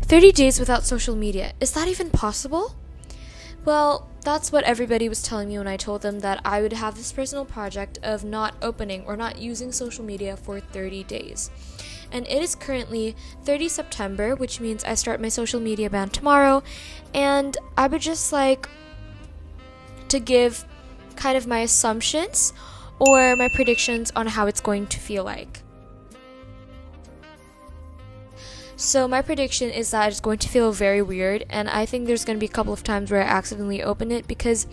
30 days without social media. Is that even possible? Well, that's what everybody was telling me when I told them that I would have this personal project of not opening or not using social media for 30 days. And it is currently 30 September, which means I start my social media ban tomorrow. And I would just like to give kind of my assumptions or my predictions on how it's going to feel like. So my prediction is that it's going to feel very weird, and I think there's going to be a couple of times where I accidentally open it, because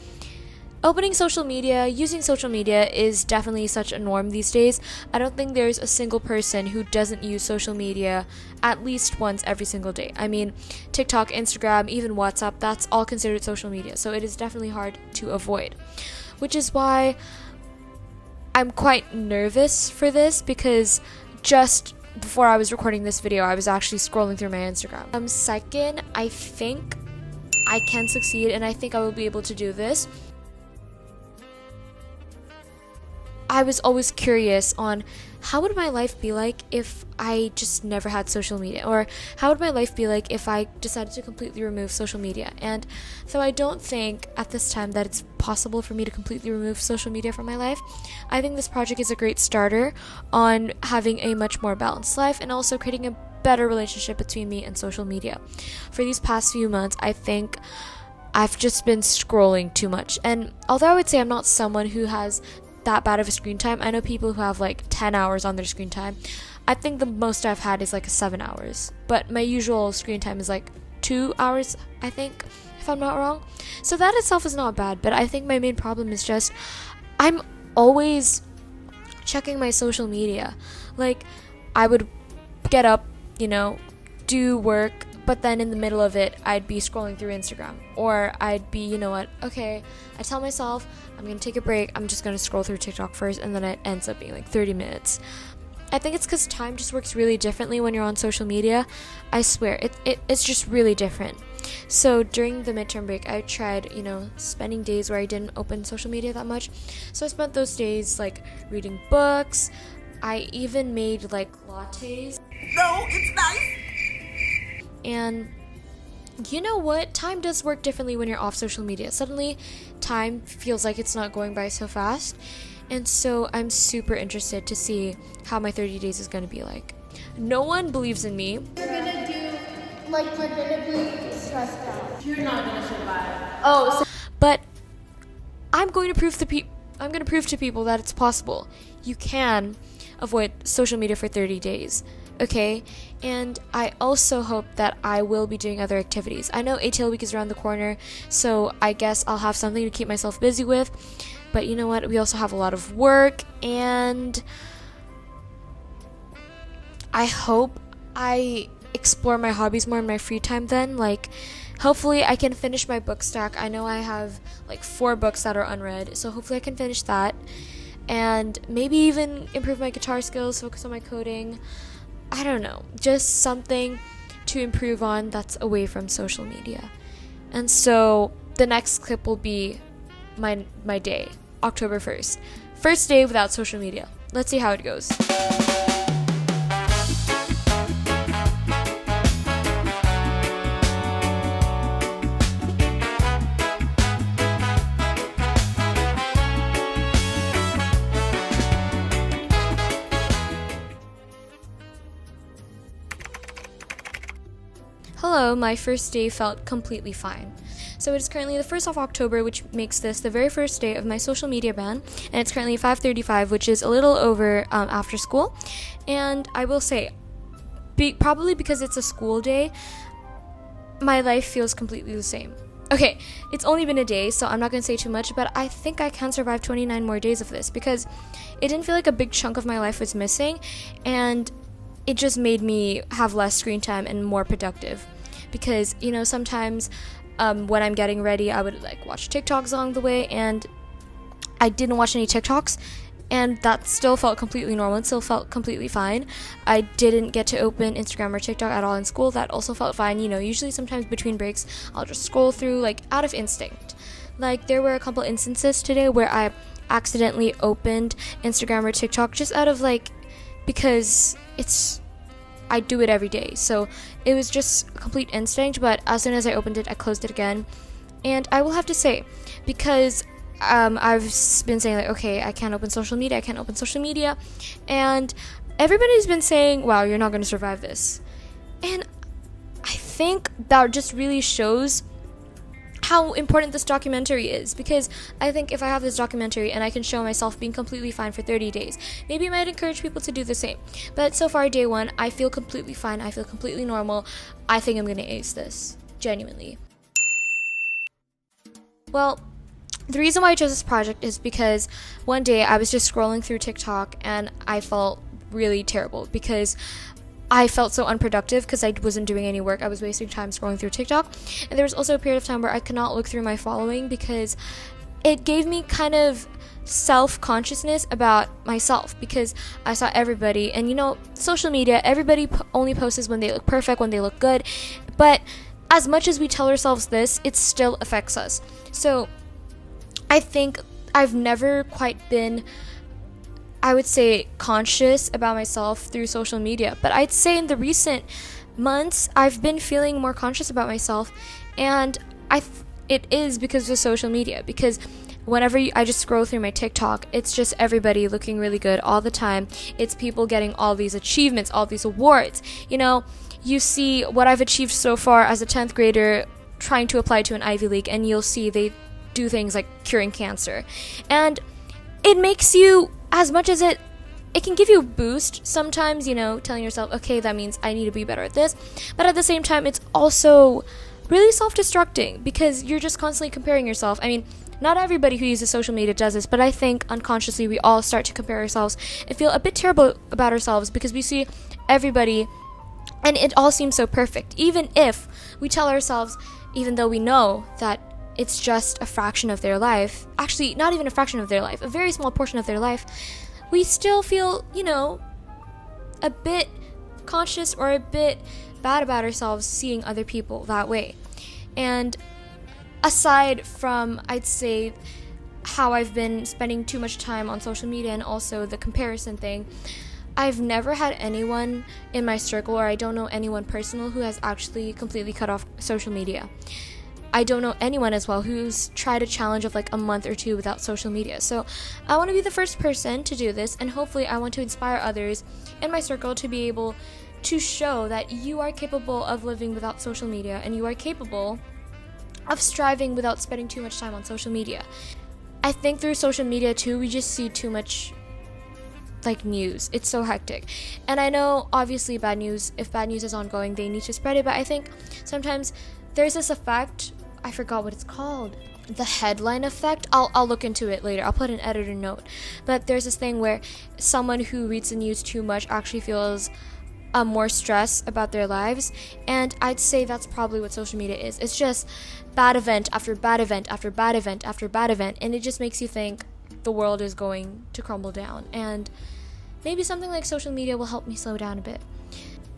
opening social media, using social media is definitely such a norm these days. I don't think there's a single person who doesn't use social media at least once every single day. I mean, TikTok, Instagram, even WhatsApp, that's all considered social media. So it is definitely hard to avoid, which is why I'm quite nervous for this, because just before I was recording this video, I was actually scrolling through my Instagram. Second, I think I can succeed, and I think I will be able to do this. I was always curious on how would my life be like if I just never had social media, or how would my life be like if I decided to completely remove social media. And so I don't think at this time that it's possible for me to completely remove social media from my life. I think this project is a great starter on having a much more balanced life and also creating a better relationship between me and social media. For these past few months, I think I've just been scrolling too much. And although I would say I'm not someone who has that bad of a screen time, I know people who have like 10 hours on their screen time. I think the most I've had is like 7 hours, but my usual screen time is like 2 hours, I think, if I'm not wrong. So that itself is not bad, but I think my main problem is just I'm always checking my social media. Like, I would get up, do work, but then in the middle of it, I'd be scrolling through Instagram. Or I'd be, okay, I tell myself, I'm going to take a break, I'm just going to scroll through TikTok first, and then it ends up being like 30 minutes. I think it's because time just works really differently when you're on social media. I swear, it's just really different. So during the midterm break, I tried, spending days where I didn't open social media that much. So I spent those days, like, reading books. I even made, like, lattes. No, it's nice. And you know what? Time does work differently when you're off social media. Suddenly, time feels like it's not going by so fast. And so I'm super interested to see how my 30 days is going to be like. No one believes in me. You're gonna you're gonna be stressed out. You're not gonna survive. Oh, so But I'm going to prove to people that it's possible. You can avoid social media for 30 days. Okay, and I also hope that I will be doing other activities. I know ATL week is around the corner, so I guess I'll have something to keep myself busy with. But you know what? We also have a lot of work, and I hope I explore my hobbies more in my free time then. Like, hopefully I can finish my book stack. I know I have like 4 books that are unread, so hopefully I can finish that. And maybe even improve my guitar skills, focus on my coding. I don't know, just something to improve on that's away from social media. And so the next clip will be my day, October 1st. First day without social media. Let's see how it goes. Hello, my first day felt completely fine. So it is currently the 1st of October, which makes this the very first day of my social media ban, and it's currently 5:35, which is a little over after school. And I will say, probably because it's a school day, my life feels completely the same. Okay, it's only been a day, so I'm not going to say too much, but I think I can survive 29 more days of this, because it didn't feel like a big chunk of my life was missing, and it just made me have less screen time and more productive. Because, sometimes when I'm getting ready, I would like watch TikToks along the way, and I didn't watch any TikToks, and that still felt completely normal. It still felt completely fine. I didn't get to open Instagram or TikTok at all in school. That also felt fine. Usually sometimes between breaks, I'll just scroll through like out of instinct. Like, there were a couple instances today where I accidentally opened Instagram or TikTok just out of like, because it's I do it every day. So it was just a complete instinct, but as soon as I opened it, I closed it again. And I will have to say, because I've been saying like, okay, I can't open social media, and everybody's been saying, wow, you're not going to survive this. And I think that just really shows how important this documentary is, because I think if I have this documentary and I can show myself being completely fine for 30 days, maybe it might encourage people to do the same. But so far, day one, I feel completely fine. I feel completely normal. I think I'm going to ace this, genuinely. Well, the reason why I chose this project is because one day I was just scrolling through TikTok and I felt really terrible because I felt so unproductive because I wasn't doing any work. I was wasting time scrolling through TikTok. And there was also a period of time where I could not look through my following because it gave me kind of self-consciousness about myself, because I saw everybody, and social media, everybody only posts when they look perfect, when they look good. But as much as we tell ourselves this, it still affects us. So I think I've never quite been, I would say, conscious about myself through social media. But I'd say in the recent months, I've been feeling more conscious about myself. And it is because of social media. Because whenever I just scroll through my TikTok, it's just everybody looking really good all the time. It's people getting all these achievements, all these awards. You see what I've achieved so far as a 10th grader trying to apply to an Ivy League, and you'll see they do things like curing cancer. And it makes you, as much as it can give you a boost sometimes, telling yourself, okay, that means I need to be better at this. But at the same time, it's also really self-destructing because you're just constantly comparing yourself. I mean, not everybody who uses social media does this, but I think unconsciously we all start to compare ourselves and feel a bit terrible about ourselves because we see everybody and it all seems so perfect. Even if we tell ourselves, even though we know that it's just a fraction of their life, actually not even a fraction of their life, a very small portion of their life, we still feel, a bit conscious or a bit bad about ourselves seeing other people that way. And aside from, I'd say, how I've been spending too much time on social media and also the comparison thing, I've never had anyone in my circle, or I don't know anyone personal who has actually completely cut off social media. I don't know anyone as well who's tried a challenge of like a month or two without social media. So I want to be the first person to do this, and hopefully I want to inspire others in my circle to be able to show that you are capable of living without social media, and you are capable of striving without spending too much time on social media. I think through social media too, we just see too much news. It's so hectic. And I know obviously bad news, if bad news is ongoing, they need to spread it, but I think sometimes there's this effect, I forgot what it's called, the headline effect. I'll look into it later. I'll put an editor note. But there's this thing where someone who reads the news too much actually feels more stress about their lives, and I'd say that's probably what social media is. It's just bad event after bad event after bad event after bad event, and it just makes you think the world is going to crumble down. And maybe something like social media will help me slow down a bit.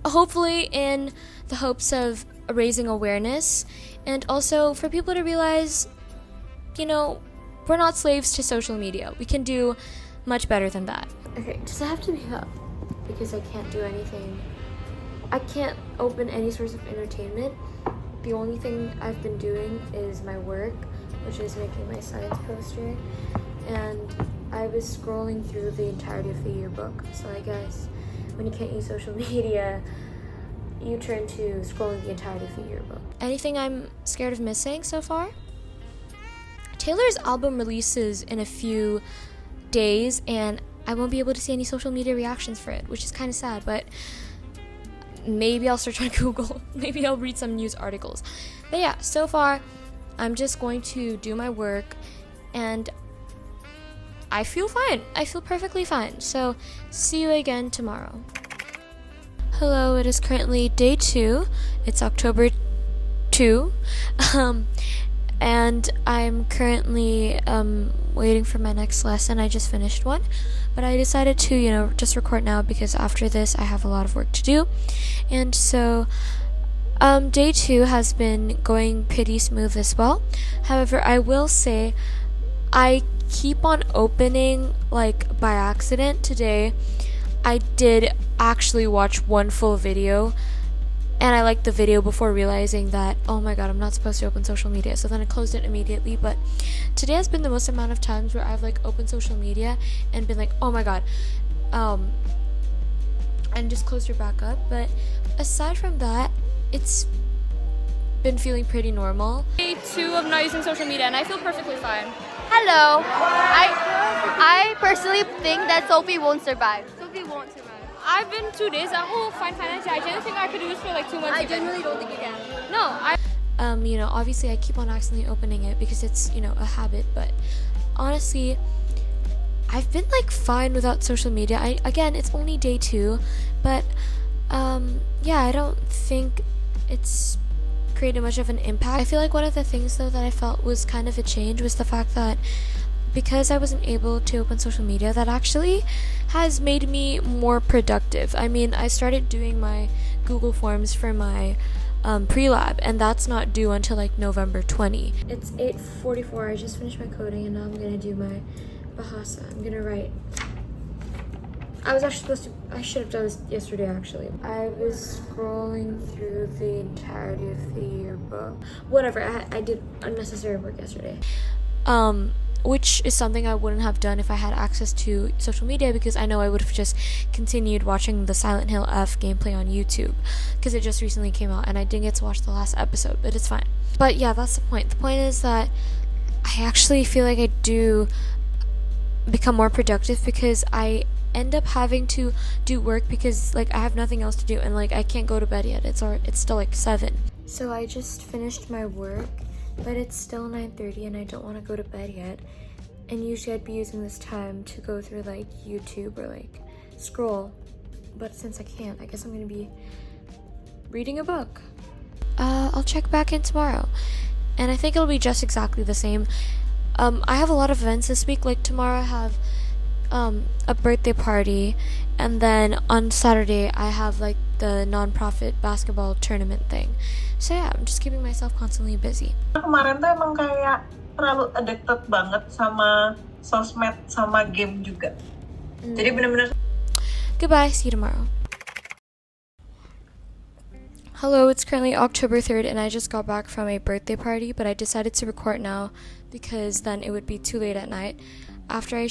Hopefully in the hopes of raising awareness, and also for people to realize, we're not slaves to social media. We can do much better than that. Okay, does it have to be up? Because I can't do anything. I can't open any source of entertainment. The only thing I've been doing is my work, which is making my science poster. And I was scrolling through the entirety of the yearbook. So I guess when you can't use social media, you turn to scrolling the entirety of the yearbook. Anything I'm scared of missing so far? Taylor's album releases in a few days, and I won't be able to see any social media reactions for it, which is kind of sad, but maybe I'll search on Google. Maybe I'll read some news articles. But yeah, so far, I'm just going to do my work, and I feel fine. I feel perfectly fine. So, see you again tomorrow. Hello, it is currently day 2. It's October 2. And I'm currently waiting for my next lesson. I just finished one, but I decided to, just record now because after this I have a lot of work to do. And so day 2 has been going pretty smooth as well. However, I will say I keep on opening by accident. Today I did actually watch one full video, and I liked the video before realizing that, oh my god, I'm not supposed to open social media. So then I closed it immediately. But today has been the most amount of times where I've like opened social media and been like, oh my god, and just closed it back up. But aside from that, it's been feeling pretty normal. Day 2 of not using social media, and I feel perfectly fine. Hello. I personally think that Sophie won't survive. Sophie won't survive. I've been 2 days at home, fine financially. I genuinely think I could do this for like 2 months. I genuinely don't think you can. No, Obviously I keep on accidentally opening it because it's, a habit, but honestly, I've been like fine without social media. Again, it's only day 2, but I don't think it's created much of an impact. I feel like one of the things though that I felt was kind of a change was the fact that because I wasn't able to open social media, that actually has made me more productive. I mean, I started doing my Google Forms for my pre-lab, and that's not due until like November 20. It's 8:44. I just finished my coding, and now I'm gonna do my Bahasa. I'm gonna write. I should have done this yesterday actually. I was scrolling through the entirety of the yearbook. Whatever, I did unnecessary work yesterday. Which is something I wouldn't have done if I had access to social media, because I know I would have just continued watching the Silent Hill F gameplay on YouTube, because it just recently came out and I didn't get to watch the last episode, but it's fine. But yeah, that's the point. The point is that I actually feel like I do become more productive because I end up having to do work because like I have nothing else to do, and like I can't go to bed yet. It's still like 7. So I just finished my work, but it's still 9:30 and I don't want to go to bed yet. And usually I'd be using this time to go through like YouTube or like scroll, but since I can't, I guess I'm gonna be reading a book. I'll check back in tomorrow, and I think it'll be just exactly the same. I have a lot of events this week. Like tomorrow I have a birthday party, and then on Saturday I have like the non-profit basketball tournament thing. So yeah, I'm just keeping myself constantly busy. Kemarin tuh emang kayak terlalu addicted banget sama sosmed sama game juga. Jadi benar-benar. Goodbye, see you tomorrow. Hello, it's currently October 3rd and I just got back from a birthday party, but I decided to record now because then it would be too late at night after I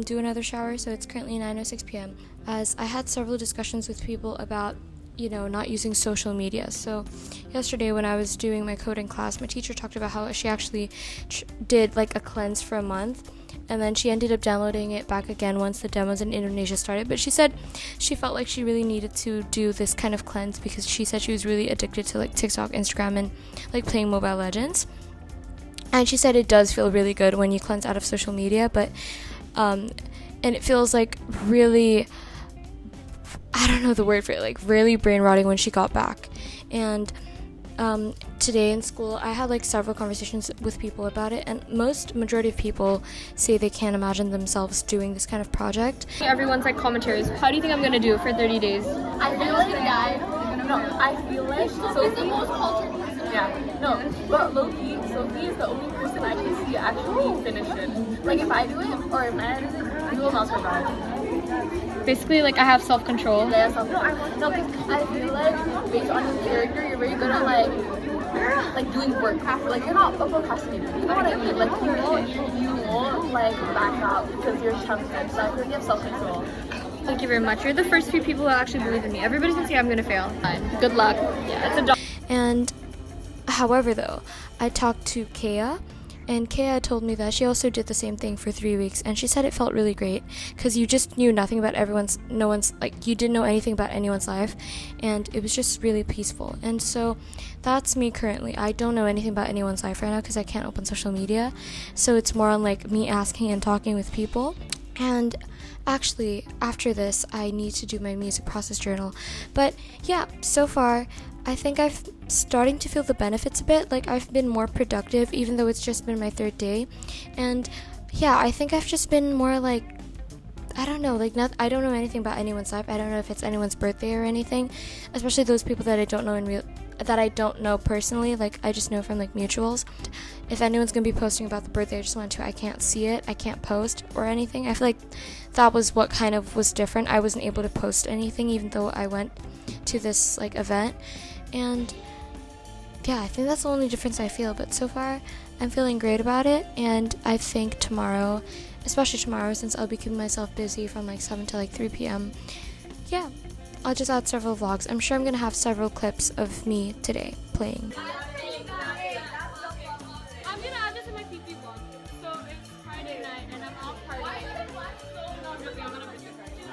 do another shower. So it's currently 9:06 p.m. as I had several discussions with people about not using social media. So yesterday when I was doing my coding class, my teacher talked about how she actually did like a cleanse for a month, and then she ended up downloading it back again once the demos in Indonesia started. But she said she felt like she really needed to do this kind of cleanse because she said she was really addicted to like TikTok, Instagram, and like playing Mobile Legends. And she said it does feel really good when you cleanse out of social media, but and it feels like really, I don't know the word for it, like really brain rotting when she got back. And today in school I had like several conversations with people about it, and majority of people say they can't imagine themselves doing this kind of project. Everyone's like commentaries. How do you think I'm gonna do for 30 days? I feel like Sophie. Yeah, no, but low-key, Sophie is the only person I can see actually finish it. Like if I do it or if Maya does it, you will not survive. Basically, like I have self-control. Yeah, no, because I feel like based on your character, you're very good at like doing work. Like you're not a procrastinator. You know what I mean? Like you won't like back out because you're tempted. So I feel like you have self-control. Thank you very much. You're the first few people who actually believe in me. Everybody's gonna say I'm gonna fail. Good luck. Yeah, it's a And however though, I talked to Kea, and Kea told me that she also did the same thing for 3 weeks, and she said it felt really great because you just knew nothing about you didn't know anything about anyone's life, and it was just really peaceful. And so that's me currently. I don't know anything about anyone's life right now because I can't open social media, so it's more on like me asking and talking with people. And actually after this I need to do my music process journal. But yeah, so far I think I've starting to feel the benefits a bit. Like I've been more productive even though it's just been my 3rd day. And yeah, I think I've just been more like, I don't know, like I don't know anything about anyone's life. I don't know if it's anyone's birthday or anything, especially those people that I don't know that I don't know personally, like I just know from like mutuals. If anyone's gonna be posting about the birthday I just went to, I can't see it, I can't post or anything. I feel like that was what kind of was different. I wasn't able to post anything even though I went to this like event. And yeah, I think that's the only difference I feel, but so far I'm feeling great about it. And I think tomorrow, especially tomorrow, since I'll be keeping myself busy from like 7 to like 3 p.m, yeah, I'll just add several vlogs. I'm sure I'm gonna have several clips of me today playing. I'm gonna add this in my PP vlog. So it's Friday night and I'm out partying. No, I'm joking, I'm gonna miss it Friday.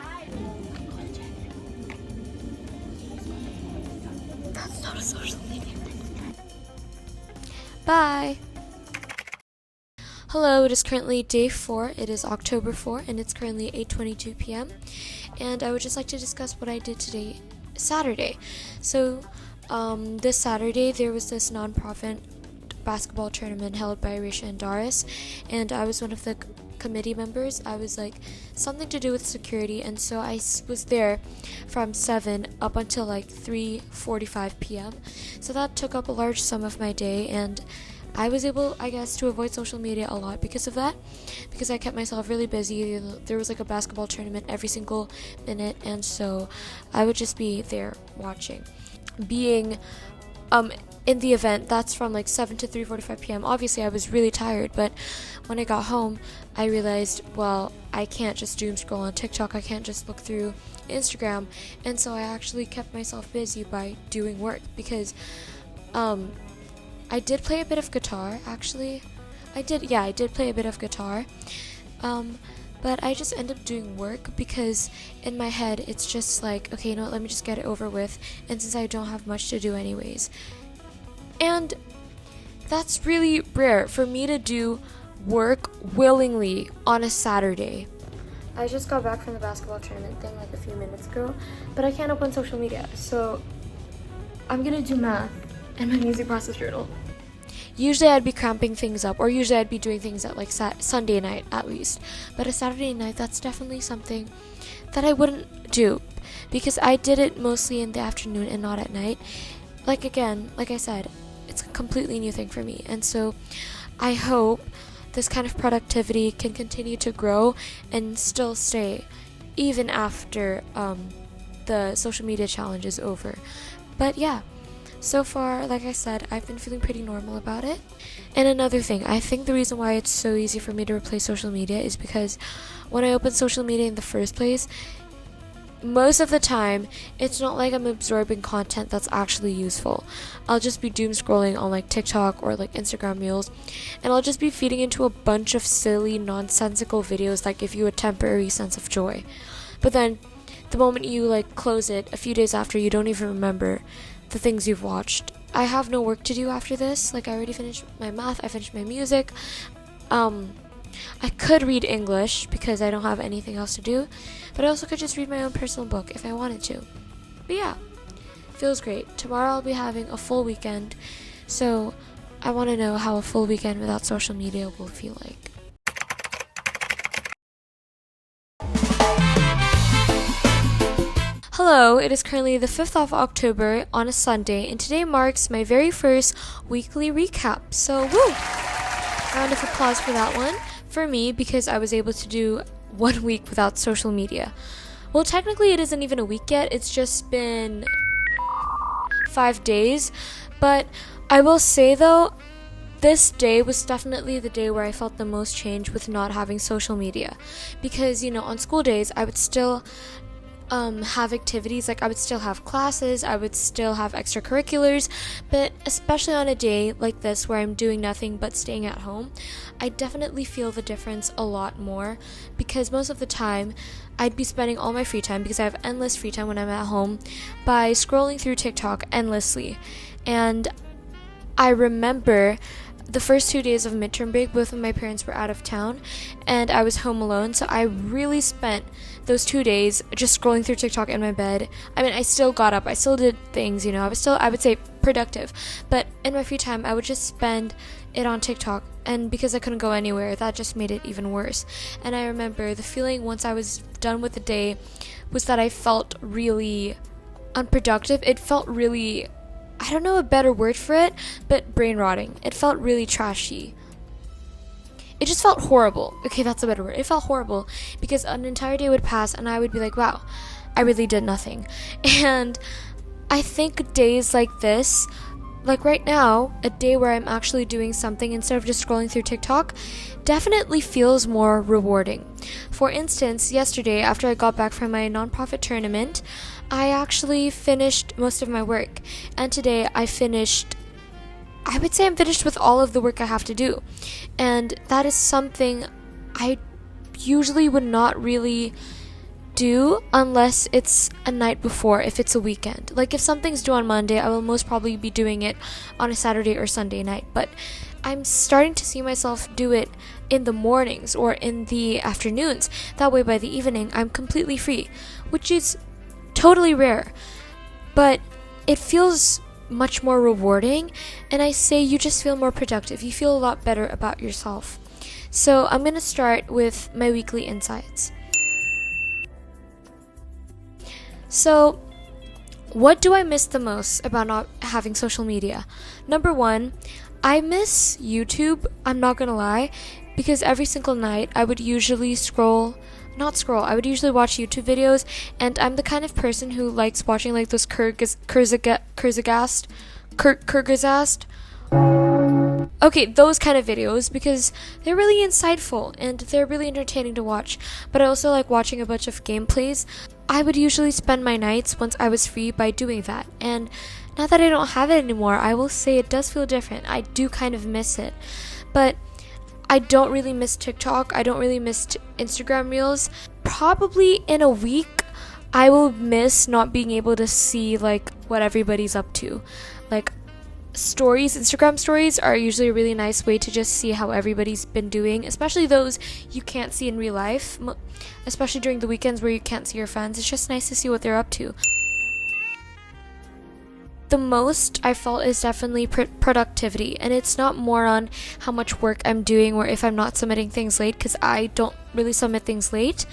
That's not a social media. Bye! Hello, it is currently day 4. It is October 4 and it's currently 8:22 p.m. And I would just like to discuss what I did today, Saturday. So, this Saturday there was this non-profit basketball tournament held by Risha and Doris, and I was one of the committee members. I was like something to do with security, and so I was there from 7 up until like 3:45 p.m. So that took up a large sum of my day, and I was able, I guess, to avoid social media a lot because of that, because I kept myself really busy. There was like a basketball tournament every single minute, and so I would just be there watching. Being in the event, that's from like 7 to 3:45 p.m. Obviously, I was really tired, but when I got home, I realized, well, I can't just doom scroll on TikTok, I can't just look through Instagram, and so I actually kept myself busy by doing work, because I did play a bit of guitar, actually. I did play a bit of guitar. But I just end up doing work because in my head it's just like, okay, you know what, let me just get it over with, and since I don't have much to do anyways. And that's really rare for me to do work willingly on a Saturday. I just got back from the basketball tournament thing like a few minutes ago, but I can't open social media, so I'm gonna do math and my music process journal. Usually I'd be cramping things up, or usually I'd be doing things at like Sunday night at least. But a Saturday night, that's definitely something that I wouldn't do, because I did it mostly in the afternoon and not at night. Like I said, it's a completely new thing for me. And so I hope this kind of productivity can continue to grow and still stay even after the social media challenge is over. But yeah. So far, like I said, I've been feeling pretty normal about it. And another thing, I think the reason why it's so easy for me to replace social media is because when I open social media in the first place, most of the time, it's not like I'm absorbing content that's actually useful. I'll just be doom scrolling on like TikTok or like Instagram Reels, and I'll just be feeding into a bunch of silly, nonsensical videos that give you a temporary sense of joy. But then, the moment you like close it, a few days after, you don't even remember the things you've watched. I have no work to do after this. Like, I already finished my math, I finished my music. I could read English because I don't have anything else to do, but I also could just read my own personal book if I wanted to. But yeah, feels great. Tomorrow I'll be having a full weekend, so I want to know how a full weekend without social media will feel like. Hello, it is currently the 5th of October on a Sunday, and today marks my very first weekly recap. So, woo! Round of applause for that one. For me, because I was able to do 1 week without social media. Well, technically it isn't even a week yet, it's just been 5 days. But I will say though, this day was definitely the day where I felt the most change with not having social media. Because, you know, on school days, I would still have activities, like I would still have classes, I would still have extracurriculars, but especially on a day like this where I'm doing nothing but staying at home, I definitely feel the difference a lot more, because most of the time I'd be spending all my free time, because I have endless free time when I'm at home, by scrolling through TikTok endlessly. And I remember the first 2 days of midterm break, both of my parents were out of town and I was home alone, so I really spent those 2 days just scrolling through TikTok in my bed. I mean, I still got up, I still did things, you know, I would say productive, but in my free time I would just spend it on TikTok, and because I couldn't go anywhere, that just made it even worse. And I remember the feeling once I was done with the day was that I felt really unproductive. It felt really I don't know a better word for it, but brain rotting. It felt really trashy. It just felt horrible. Okay, that's a better word. It felt horrible because an entire day would pass and I would be like, wow, I really did nothing. And I think days like this, like right now, a day where I'm actually doing something instead of just scrolling through TikTok, definitely feels more rewarding. For instance, yesterday, after I got back from my nonprofit tournament, I actually finished most of my work. And today I would say I'm finished with all of the work I have to do. And that is something I usually would not really do unless it's a night before, if it's a weekend. Like if something's due on Monday, I will most probably be doing it on a Saturday or Sunday night. But I'm starting to see myself do it in the mornings or in the afternoons. That way by the evening, I'm completely free, which is totally rare. But it feels much more rewarding, and I say you just feel more productive. You feel a lot better about yourself. So I'm going to start with my weekly insights. So, what do I miss the most about not having social media? Number one, I miss YouTube, I'm not gonna lie, because every single night I would usually I would usually watch YouTube videos, and I'm the kind of person who likes watching like those those kind of videos because they're really insightful and they're really entertaining to watch. But I also like watching a bunch of gameplays. I would usually spend my nights once I was free by doing that. And now that I don't have it anymore, I will say it does feel different. I do kind of miss it. But I don't really miss TikTok. I don't really miss Instagram Reels. Probably in a week, I will miss not being able to see like what everybody's up to. Like Instagram stories are usually a really nice way to just see how everybody's been doing, especially those you can't see in real life, especially during the weekends where you can't see your friends. It's just nice to see what they're up to. The most I felt is definitely productivity, and it's not more on how much work I'm doing or if I'm not submitting things late, because I don't really submit things late.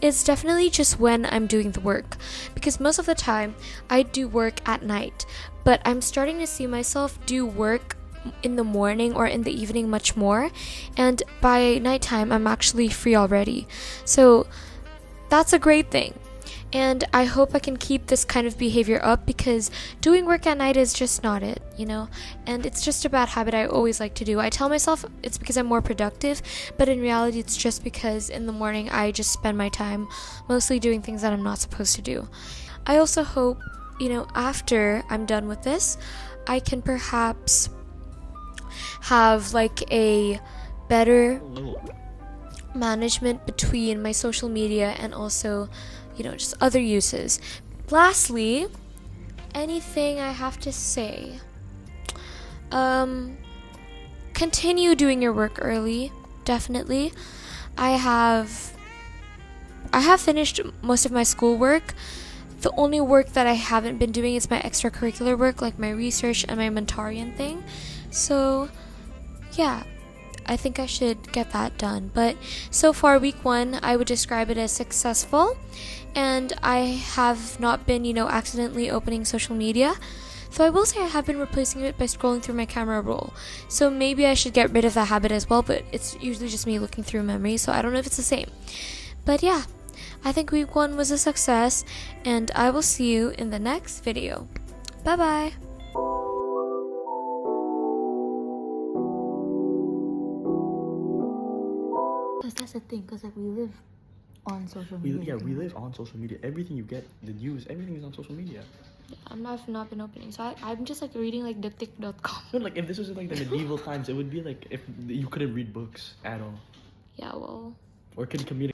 It's definitely just when I'm doing the work, because most of the time I do work at night, but I'm starting to see myself do work in the morning or in the evening much more, and by nighttime I'm actually free already. So that's a great thing. And I hope I can keep this kind of behavior up, because doing work at night is just not it, and it's just a bad habit I always like to do. I tell myself it's because I'm more productive, but in reality it's just because in the morning I just spend my time mostly doing things that I'm not supposed to do. I also hope, after I'm done with this, I can perhaps have like a better management between my social media and also just other uses. Lastly, anything I have to say, continue doing your work early, definitely. I have finished most of my schoolwork. The only work that I haven't been doing is my extracurricular work, like my research and my Mentarian thing. So yeah, I think I should get that done. But so far, week 1, I would describe it as successful, and I have not been, accidentally opening social media. So I will say I have been replacing it by scrolling through my camera roll. So maybe I should get rid of that habit as well, but it's usually just me looking through memories, so I don't know if it's the same. But yeah, I think week 1 was a success, and I will see you in the next video. Bye bye! Because that's the thing, because we live on social media. We live on social media. Everything you get, the news, everything is on social media. I've not been opening, so I'm just like reading like Detached.com. No, like if this was in like the medieval times, it would be like if you couldn't read books at all. Yeah, well. Or couldn't communicate.